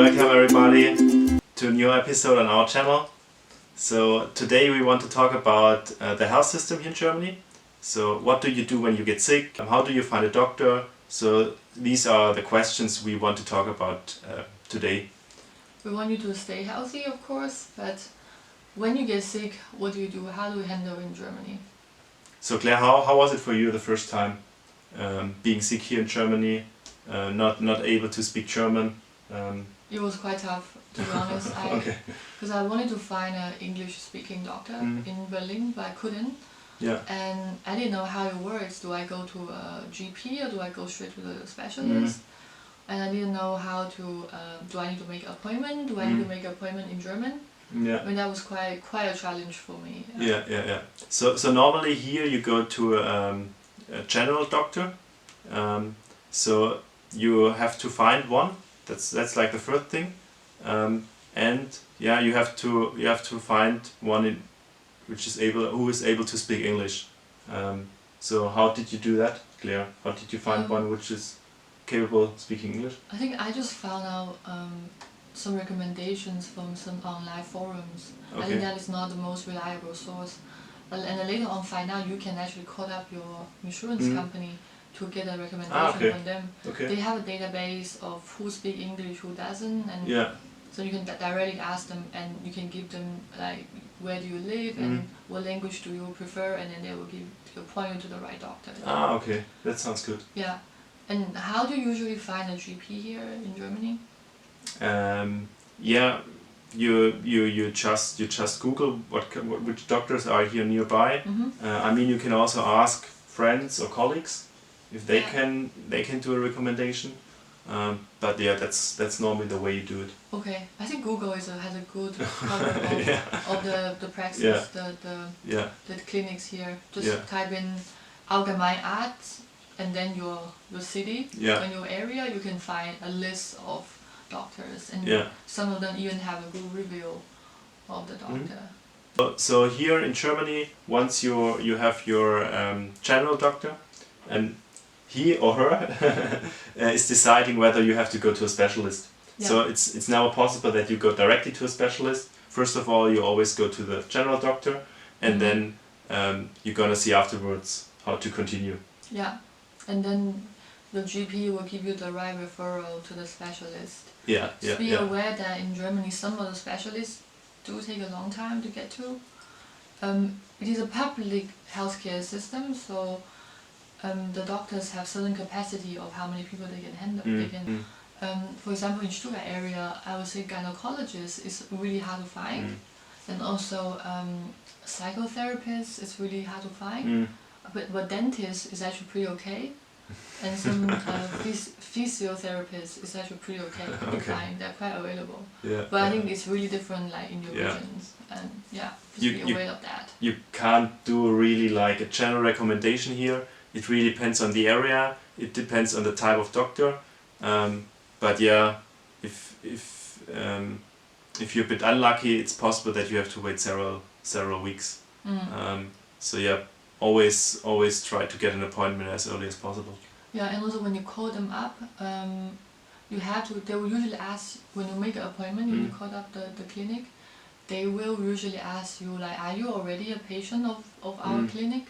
Welcome everybody to a new episode on our channel. So today we want to talk about the health system here in Germany. So what do you do when you get sick? How do you find a doctor? So these are the questions we want to talk about today. We want you to stay healthy, of course, but when you get sick, what do you do? How do you handle in Germany? So Claire, how was it for you the first time being sick here in Germany, not able to speak German? It was quite tough, to be honest. Because I wanted to find an English-speaking doctor in Berlin, but I couldn't. Yeah. And I didn't know how it works. Do I go to a GP or do I go straight to the specialist? And I didn't know how to. Do I need to make an appointment? Do I need to make an appointment in German? Yeah. I mean, that was quite a challenge for me. Yeah. So normally here you go to a general doctor. So you have to find one. That's like the first thing, and yeah, you have to find one who is able to speak English. So how did you do that, Claire? How did you find one which is capable of speaking English? I think I just found out some recommendations from some online forums. Okay. I think that is not the most reliable source. And then later on find out you can actually call up your insurance company to get a recommendation from them. Okay. They have a database of who speak English, who doesn't, and so you can directly ask them, and you can give them like where do you live and what language do you prefer, and then they will point you to the right doctor. Okay, that sounds good. Yeah, and how do you usually find a GP here in Germany? Yeah, you just Google which doctors are here nearby. I mean, you can also ask friends or colleagues if they can do a recommendation. But yeah, that's normally the way you do it. Okay, I think Google has a good cover of the practice, the clinics here. Just type in Allgemein Arzt and then your city and your area. You can find a list of doctors, and some of them even have a good review of the doctor. So here in Germany, once you have your general doctor, and he or her is deciding whether you have to go to a specialist. So it's now possible that you go directly to a specialist. First of all, you always go to the general doctor, and then you're gonna see afterwards how to continue. Yeah, and then the GP will give you the right referral to the specialist. Just be aware that in Germany some of the specialists do take a long time to get to. It is a public healthcare system, so the doctors have certain capacity of how many people they can handle. For example, in Stuttgart area, I would say gynecologist is really hard to find, and also psychotherapists is really hard to find. But dentist is actually pretty okay, and some physiotherapists is actually pretty okay to find. They're quite available. But I think it's really different, like in your regions, and just be aware of that. You can't do really like a general recommendation here. It really depends on the area. It depends on the type of doctor. But yeah, if you're a bit unlucky, it's possible that you have to wait several weeks. So yeah, always try to get an appointment as early as possible. Yeah, and also when you call them up, they will usually ask, when you make an appointment, when you call up the clinic, they will usually ask you like, are you already a patient of our clinic?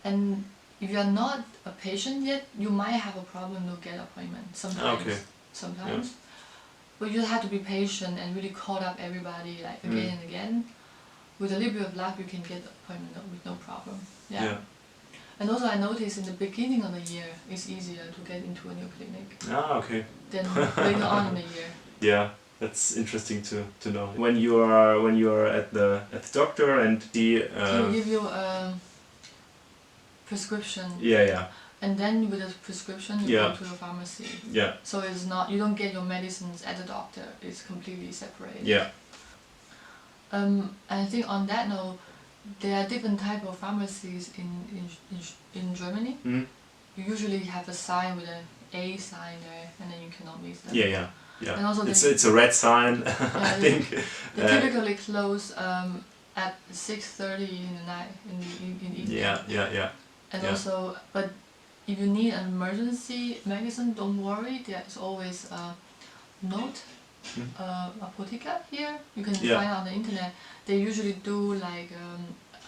And if you are not a patient yet, you might have a problem to get an appointment sometimes. But you have to be patient and really call up everybody like again and again. With a little bit of luck, you can get the appointment with no problem. And also I noticed in the beginning of the year, it's easier to get into a new clinic. Than later on in the year. Yeah, that's interesting to know. When you are at the doctor and he will give you a prescription. And then with the prescription you go to the pharmacy. So it's not, you don't get your medicines at the doctor. It's completely separated. I think on that note, there are different type of pharmacies in Germany. You usually have a sign with an A sign there, and then you cannot miss them. And also it's a red sign. I think they typically close at 6:30 in the night in the evening. And also, but if you need an emergency medicine, don't worry. There's always a note apotheker here. You can Yeah. find on the internet. They usually do like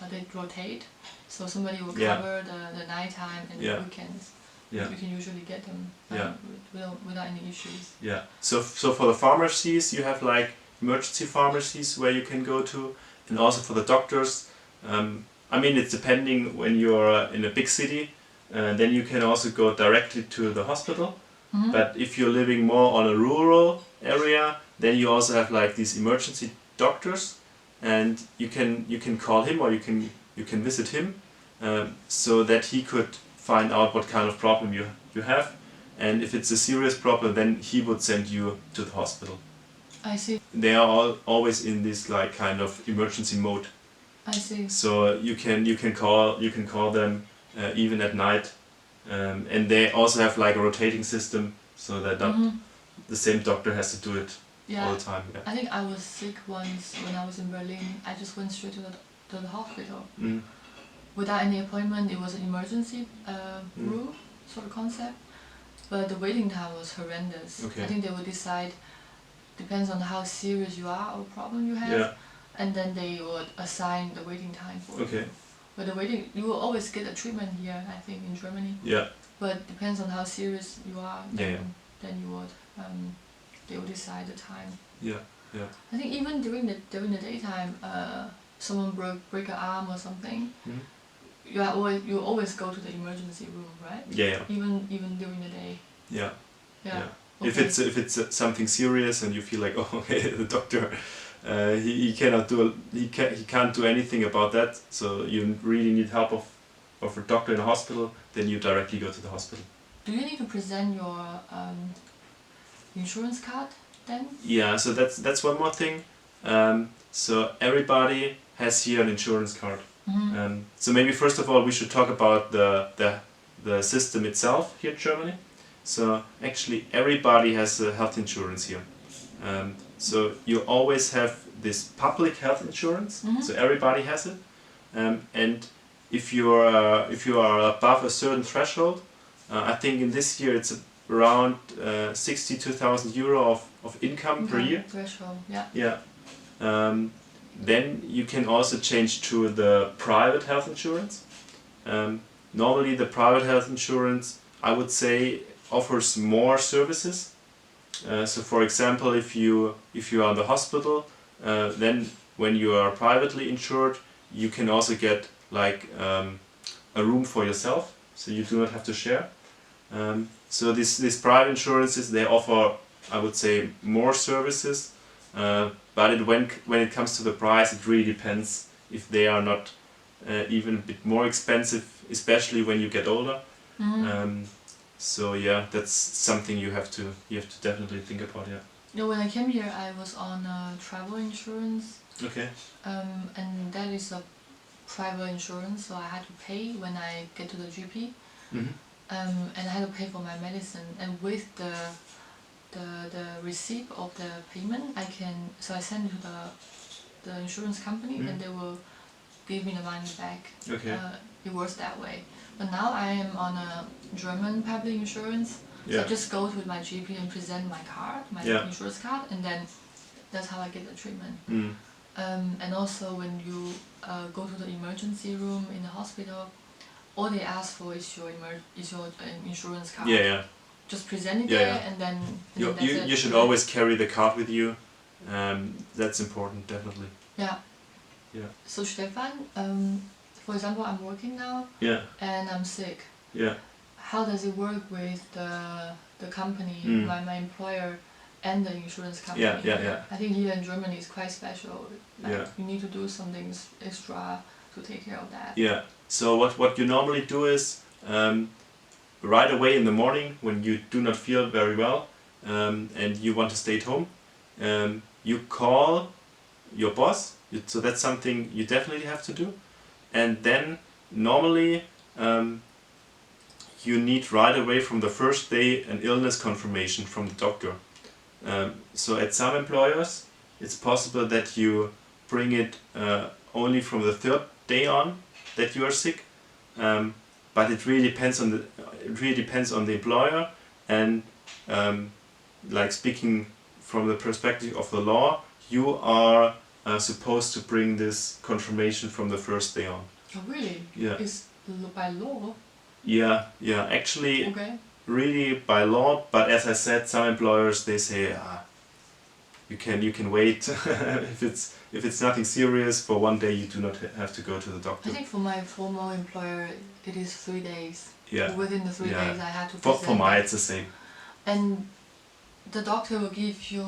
they rotate, so somebody will Yeah. cover the nighttime and Yeah. the weekends. Yeah. You can usually get them Yeah. without any issues. Yeah. So for the pharmacies, you have like emergency pharmacies where you can go to, and also for the doctors. I mean, it's depending when you're in a big city, then you can also go directly to the hospital. Mhm. But if you're living more on a rural area, then you also have like these emergency doctors, and you can call him or you can visit him, so that he could find out what kind of problem you have, and if it's a serious problem, then he would send you to the hospital. I see. They are always in this like kind of emergency mode. I see. So you can call them even at night, and they also have like a rotating system, so that not the same doctor has to do it all Yeah. the time. Yeah. I think I was sick once when I was in Berlin. I just went straight to the hospital Mm. without any appointment. It was an emergency room sort of concept, but the waiting time was horrendous. Okay. I think they will decide, depends on how serious you are or problem you have, Yeah. and then they would assign the waiting time for Okay. you. But the waiting, you will always get a treatment here, I think, in Germany. Yeah. But depends on how serious you are. Yeah, Then you would they will decide the time. Yeah. Yeah. I think even during the daytime, someone break an arm or something, Mhm. you always go to the emergency room, right? Yeah. Even during the day. Yeah. Yeah. Yeah. Okay. If it's something serious and you feel like, oh, okay, the doctor, he cannot do he can't do anything about that, so you really need help of a doctor in a hospital, then you directly go to the hospital. Do you need to present your insurance card then? Yeah, so that's one more thing. So everybody has here an insurance card. So maybe first of all we should talk about the system itself here in Germany. So actually everybody has a health insurance here. So you always have this public health insurance. So everybody has it. And if you are above a certain threshold, I think in this year it's around 62,000 euro of income per year. Threshold, yeah. Yeah. Then you can also change to the private health insurance. Normally the private health insurance, I would say, offers more services. So for example, if you are in the hospital, then when you are privately insured, you can also get like a room for yourself, so you do not have to share. So these private insurances, they offer, I would say, more services, but when it comes to the price, it really depends if they are not even a bit more expensive, especially when you get older. So yeah, that's something you have to definitely think about. Yeah. You know, when I came here, I was on travel insurance. Okay. And that is a private insurance, so I had to pay when I get to the GP. And I had to pay for my medicine, and with the receipt of the payment, I send it to the insurance company, and they will give me the money back. Okay. It works that way. But now I am on a German public insurance, so I just go to my GP and present my card, my insurance card, and then that's how I get the treatment. And also when you go to the emergency room in the hospital, all they ask for is your insurance card. Yeah, yeah. Just present it there, and then that's it. You should always carry the card with you. That's important, definitely. Yeah. Yeah. So Stefan, for example, I'm working now. Yeah. And I'm sick. Yeah. How does it work with the company, my employer, and the insurance company? Yeah. I think here in Germany it's quite special. Like you need to do some things extra to take care of that. Yeah. So what you normally do is right away in the morning when you do not feel very well and you want to stay at home, you call your boss. So that's something you definitely have to do. And then normally you need right away from the first day an illness confirmation from the doctor. So at some employers it's possible that you bring it only from the third day on that you are sick, but it really depends on the employer, and like speaking from the perspective of the law, you are supposed to bring this confirmation from the first day on. Oh, really? Yeah. It's by law? Yeah, actually, Okay. really by law. But as I said, some employers, they say you can wait if it's nothing serious for one day. You do not have to go to the doctor. I think for my former employer, it is 3 days. Yeah. Within the 3 Yeah. days, I had to For present my, that. it's the same. And the doctor will give you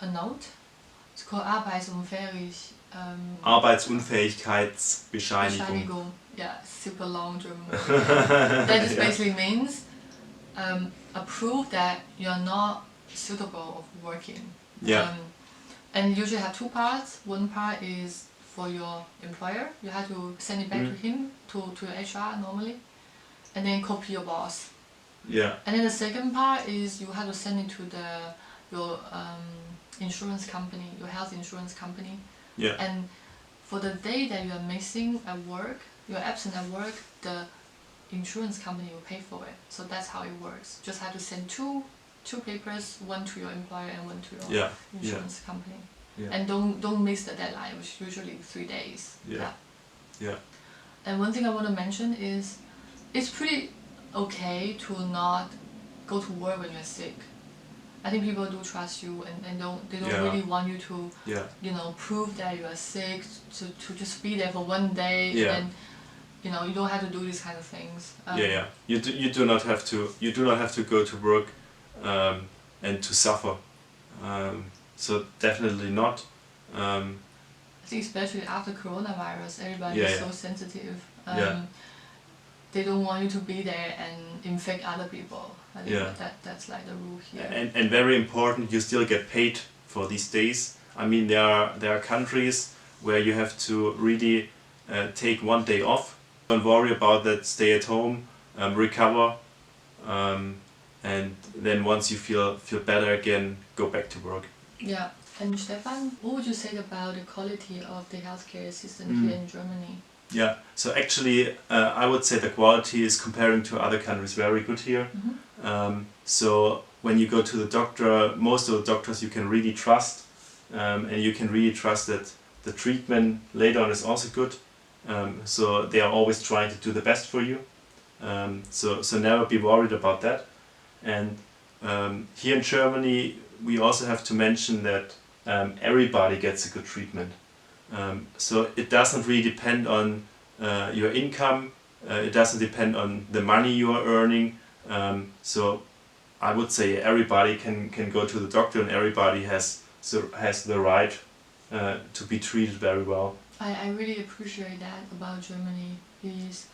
a note. It's called Arbeitsunfähigkeitsbescheinigung. Bescheinigung. Yeah, super long German word. That just basically means a proof that you're not suitable of working. Yeah. And usually have 2 parts. One part is for your employer. You have to send it back to him, to your HR normally, and then copy your boss. Yeah. And then the second part is you have to send it to your insurance company, your health insurance company. Yeah. And for the day that you are missing at work, you're absent at work, the insurance company will pay for it. So that's how it works. Just have to send two papers, one to your employer and one to your insurance company. Yeah. And don't miss the deadline, which is usually 3 days. Yeah. And one thing I want to mention is it's pretty okay to not go to work when you're sick. I think people do trust you and they don't really want you to prove that you are sick, to just be there for one day and you don't have to do these kind of things. You do not have to go to work and to suffer. So definitely not. I think especially after coronavirus, everybody is so sensitive. They don't want you to be there and infect other people. I think that's like the rule here. And very important, you still get paid for these days. I mean, there are countries where you have to really take one day off. Don't worry about that. Stay at home, recover, and then once you feel better again, go back to work. Yeah. And Stefan, what would you say about the quality of the healthcare system here in Germany? Yeah, so actually I would say the quality is, comparing to other countries, very good here. So when you go to the doctor, most of the doctors you can really trust, and you can really trust that the treatment later on is also good. So they are always trying to do the best for you. So never be worried about that. And here in Germany we also have to mention that everybody gets a good treatment. So it doesn't really depend on your income, it doesn't depend on the money you are earning. So I would say everybody can go to the doctor and everybody has the right to be treated very well. I really appreciate that about Germany, is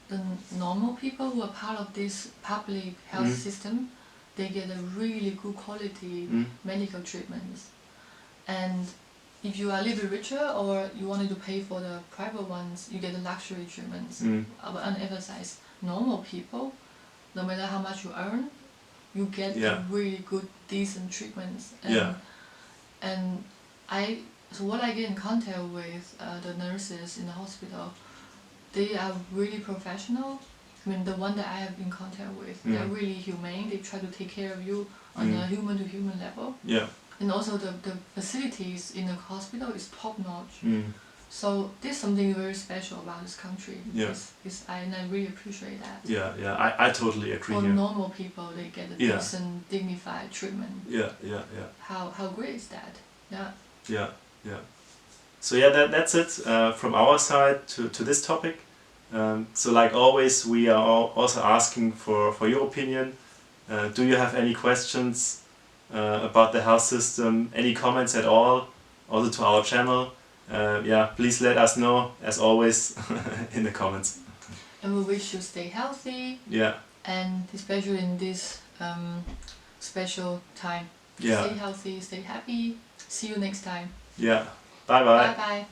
the normal people who are part of this public health system, they get a really good quality medical treatments. And if you are a little bit richer or you wanted to pay for the private ones, you get the luxury treatments. I will emphasize, normal people, no matter how much you earn, you get a really good, decent treatments. And so what I get in contact with the nurses in the hospital, they are really professional. I mean, the one that I have been in contact with, they're really humane. They try to take care of you on a human-to-human level. And also the facilities in the hospital is top-notch. So there's something very special about this country. And I really appreciate that. I totally agree. For normal people, they get a decent, dignified treatment. How great is that? So that's it from our side to this topic. So like always, we are also asking for your opinion. Do you have any questions about the health system? Any comments at all? Also to our channel? Please let us know, as always, in the comments. And we wish you stay healthy. And especially in this special time. Stay healthy, stay happy. See you next time. Bye bye. Bye bye.